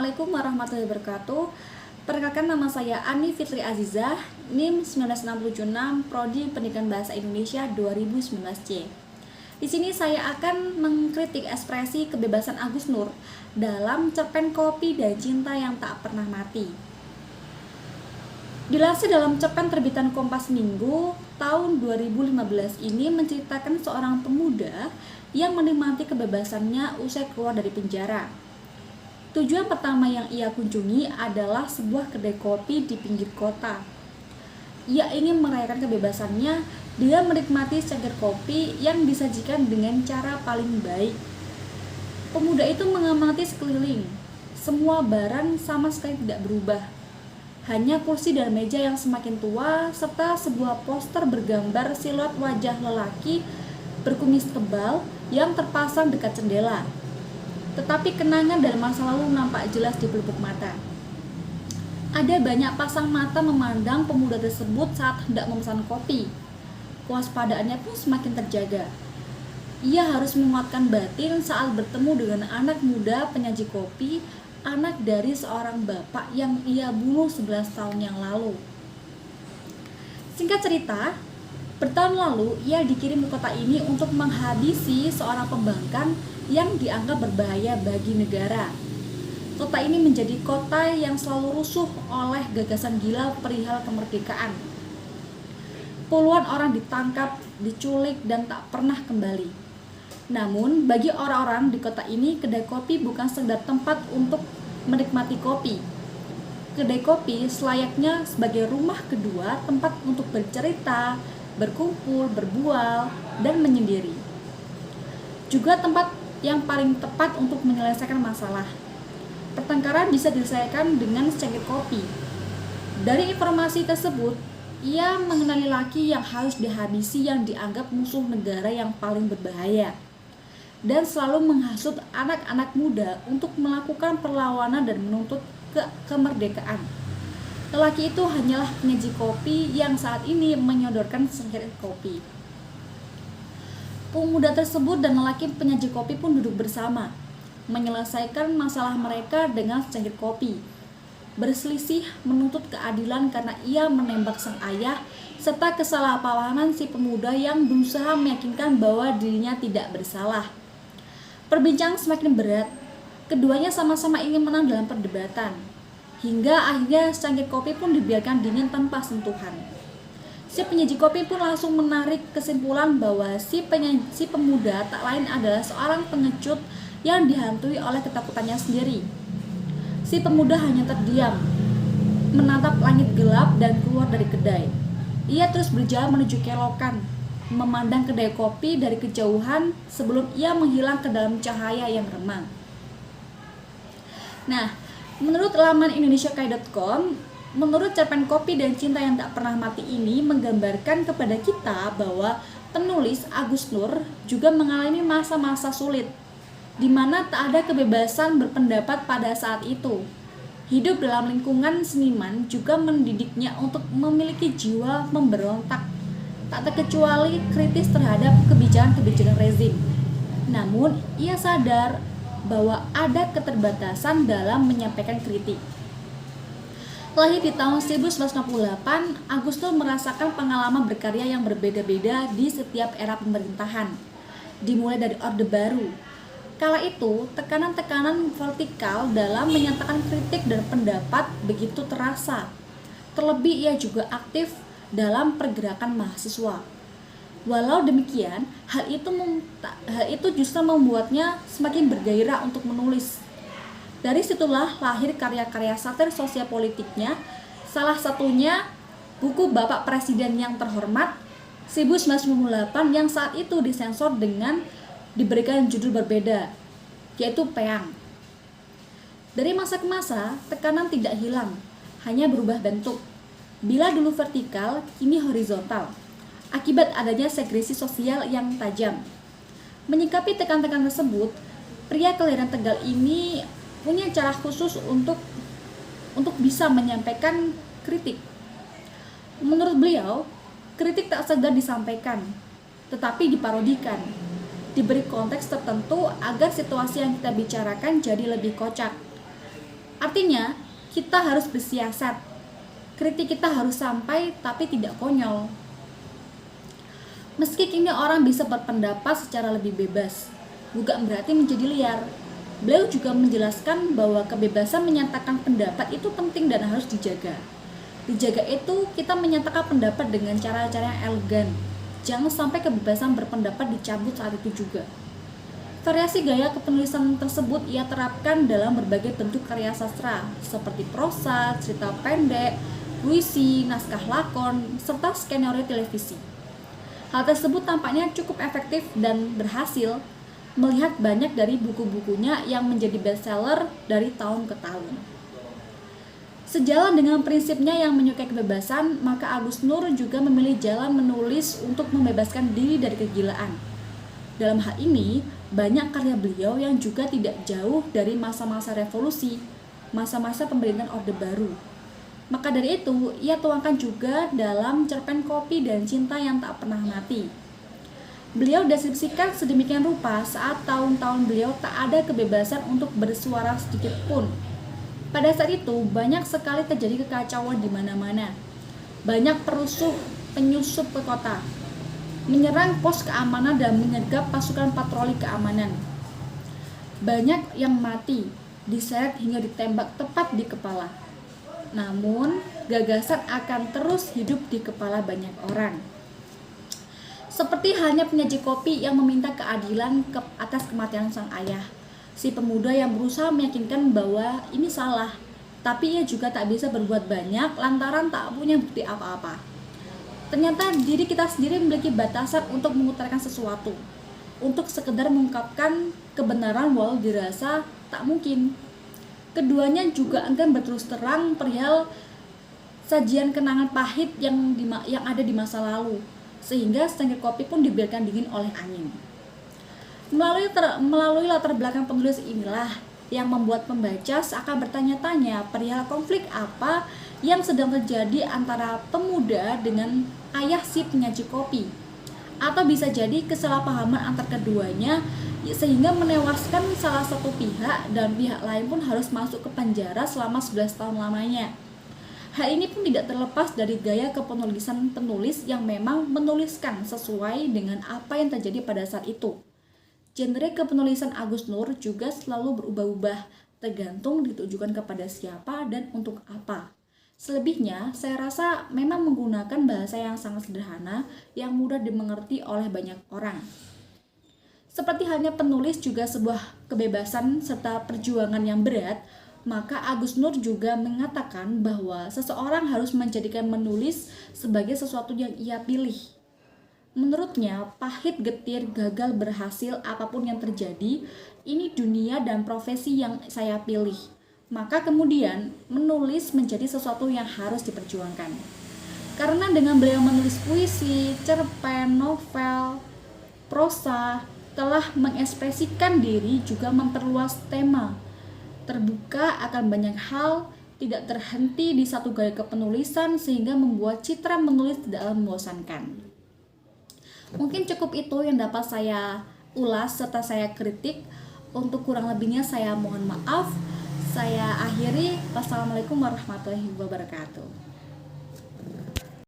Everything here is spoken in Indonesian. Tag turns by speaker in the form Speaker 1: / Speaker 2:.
Speaker 1: Assalamualaikum warahmatullahi wabarakatuh. Perkenalkan, nama saya Ani Fitri Azizah, NIM 1966, Prodi Pendidikan Bahasa Indonesia 2019C. Di sini saya akan mengkritik ekspresi kebebasan Agus Nur dalam cerpen Kopi dan Cinta yang Tak Pernah Mati. Dilansir dalam cerpen terbitan Kompas Minggu tahun 2015 ini menceritakan seorang pemuda yang menikmati kebebasannya usai keluar dari penjara. Tujuan pertama yang ia kunjungi adalah sebuah kedai kopi di pinggir kota. Ia ingin merayakan kebebasannya dengan menikmati secangkir kopi yang disajikan dengan cara paling baik. Pemuda itu mengamati sekeliling. Semua barang sama sekali tidak berubah. Hanya kursi dan meja yang semakin tua serta sebuah poster bergambar siluet wajah lelaki berkumis tebal yang terpasang dekat jendela. Tetapi kenangan dan masa lalu nampak jelas di pelupuk mata. Ada banyak pasang mata memandang pemuda tersebut saat hendak memesan kopi. Kewaspadaannya pun semakin terjaga. Ia harus menguatkan batin saat bertemu dengan anak muda penyaji kopi, anak dari seorang bapak yang ia bunuh 11 tahun yang lalu. Singkat cerita, bertahun lalu ia dikirim ke kota ini untuk menghabisi seorang pembangkang yang dianggap berbahaya bagi negara. Kota ini menjadi kota yang selalu rusuh oleh gagasan gila perihal kemerdekaan. Puluhan orang ditangkap, diculik, dan tak pernah kembali. Namun, bagi orang-orang di kota ini, kedai kopi bukan sekedar tempat untuk menikmati kopi. Kedai kopi selayaknya sebagai rumah kedua, tempat untuk bercerita, berkumpul, berbual, dan menyendiri. Juga tempat yang paling tepat untuk menyelesaikan masalah. Pertengkaran bisa diselesaikan dengan secangkir kopi. Dari informasi tersebut, ia mengenali laki yang harus dihabisi yang dianggap musuh negara yang paling berbahaya, dan selalu menghasut anak-anak muda untuk melakukan perlawanan dan menuntut kemerdekaan. Lelaki itu hanyalah penyaji kopi yang saat ini menyodorkan secangkir kopi. Pemuda tersebut dan lelaki penyaji kopi pun duduk bersama, menyelesaikan masalah mereka dengan secangkir kopi. Berselisih menuntut keadilan karena ia menembak sang ayah, serta kesalahpahaman si pemuda yang berusaha meyakinkan bahwa dirinya tidak bersalah. Perbincangan semakin berat, keduanya sama-sama ingin menang dalam perdebatan, hingga akhirnya secangkir kopi pun dibiarkan dingin tanpa sentuhan. Si penyaji kopi pun langsung menarik kesimpulan bahwa si pemuda tak lain adalah seorang pengecut yang dihantui oleh ketakutannya sendiri. Si pemuda hanya terdiam, menatap langit gelap dan keluar dari kedai. Ia terus berjalan menuju kelokan, memandang kedai kopi dari kejauhan sebelum ia menghilang ke dalam cahaya yang remang. Nah, menurut laman indonesiakai.com, menurut cerpen Kopi dan Cinta yang Tak Pernah Mati ini menggambarkan kepada kita bahwa penulis Agus Nur juga mengalami masa-masa sulit, di mana tak ada kebebasan berpendapat pada saat itu. Hidup dalam lingkungan seniman juga mendidiknya untuk memiliki jiwa memberontak, tak terkecuali kritis terhadap kebijakan-kebijakan rezim. Namun, ia sadar bahwa ada keterbatasan dalam menyampaikan kritik. Lahir di tahun 1998, Agus Nur merasakan pengalaman berkarya yang berbeda-beda di setiap era pemerintahan, dimulai dari Orde Baru. Kala itu, tekanan-tekanan vertikal dalam menyatakan kritik dan pendapat begitu terasa. Terlebih ia juga aktif dalam pergerakan mahasiswa. Walau demikian, hal itu justru membuatnya semakin bergairah untuk menulis. Dari situlah lahir karya-karya satir sosial politiknya, salah satunya buku Bapak Presiden yang Terhormat 1998 yang saat itu disensor dengan diberikan judul berbeda, yaitu Peang. Dari masa ke masa, tekanan tidak hilang, hanya berubah bentuk. Bila dulu vertikal, kini horizontal, akibat adanya segresi sosial yang tajam. Menyikapi tekan-tekan tersebut, pria kelahiran Tegal ini punya cara khusus untuk bisa menyampaikan kritik. Menurut beliau, kritik tak sekedar disampaikan, tetapi diparodikan, diberi konteks tertentu agar situasi yang kita bicarakan jadi lebih kocak. Artinya, kita harus bersiasat. Kritik kita harus sampai tapi tidak konyol. Meski kini orang bisa berpendapat secara lebih bebas, bukan berarti menjadi liar. Beliau juga menjelaskan bahwa kebebasan menyatakan pendapat itu penting dan harus dijaga. Dijaga itu kita menyatakan pendapat dengan cara-cara yang elegan. Jangan sampai kebebasan berpendapat dicabut saat itu juga. Variasi gaya kepenulisan tersebut ia terapkan dalam berbagai bentuk karya sastra, seperti prosa, cerita pendek, puisi, naskah lakon, serta skenario televisi. Hal tersebut tampaknya cukup efektif dan berhasil melihat banyak dari buku-bukunya yang menjadi bestseller dari tahun ke tahun. Sejalan dengan prinsipnya yang menyukai kebebasan, maka Agus Nur juga memilih jalan menulis untuk membebaskan diri dari kegilaan. Dalam hal ini, banyak karya beliau yang juga tidak jauh dari masa-masa revolusi, masa-masa pemerintahan Orde Baru. Maka dari itu, ia tuangkan juga dalam cerpen Kopi dan Cinta yang Tak Pernah Mati. Beliau deskripsikan sedemikian rupa saat tahun-tahun beliau tak ada kebebasan untuk bersuara sedikit pun. Pada saat itu, banyak sekali terjadi kekacauan di mana-mana. Banyak perusuh penyusup ke kota, menyerang pos keamanan dan menyergap pasukan patroli keamanan. Banyak yang mati, diseret hingga ditembak tepat di kepala. Namun, gagasan akan terus hidup di kepala banyak orang. Seperti halnya penyaji kopi yang meminta keadilan atas kematian sang ayah. Si pemuda yang berusaha meyakinkan bahwa ini salah, tapi ia juga tak bisa berbuat banyak lantaran tak punya bukti apa-apa. Ternyata diri kita sendiri memiliki batasan untuk mengutarakan sesuatu, untuk sekedar mengungkapkan kebenaran walau dirasa tak mungkin. Keduanya juga enggan berterus terang perihal sajian kenangan pahit yang ada di masa lalu, sehingga secangkir kopi pun dibiarkan dingin oleh angin. Melalui latar belakang penulis inilah yang membuat pembaca seakan bertanya-tanya perihal konflik apa yang sedang terjadi antara pemuda dengan ayah si penyaji kopi, atau bisa jadi kesalahpahaman antar keduanya sehingga menewaskan salah satu pihak dan pihak lain pun harus masuk ke penjara selama 11 tahun lamanya. Hal ini pun tidak terlepas dari gaya kepenulisan penulis yang memang menuliskan sesuai dengan apa yang terjadi pada saat itu. Genre kepenulisan Agus Nur juga selalu berubah-ubah, tergantung ditujukan kepada siapa dan untuk apa. Selebihnya, saya rasa memang menggunakan bahasa yang sangat sederhana yang mudah dimengerti oleh banyak orang. Seperti halnya penulis juga sebuah kebebasan serta perjuangan yang berat, maka Agus Nur juga mengatakan bahwa seseorang harus menjadikan menulis sebagai sesuatu yang ia pilih. Menurutnya, pahit, getir, gagal, berhasil, apapun yang terjadi, ini dunia dan profesi yang saya pilih. Maka kemudian, menulis menjadi sesuatu yang harus diperjuangkan. Karena dengan beliau menulis puisi, cerpen, novel, prosa, telah mengekspresikan diri juga memperluas tema. Terbuka akan banyak hal, tidak terhenti di satu gaya kepenulisan sehingga membuat citra menulis tidaklah membosankan. Mungkin cukup itu yang dapat saya ulas serta saya kritik. Untuk kurang lebihnya saya mohon maaf. Saya akhiri. Wassalamualaikum warahmatullahi wabarakatuh.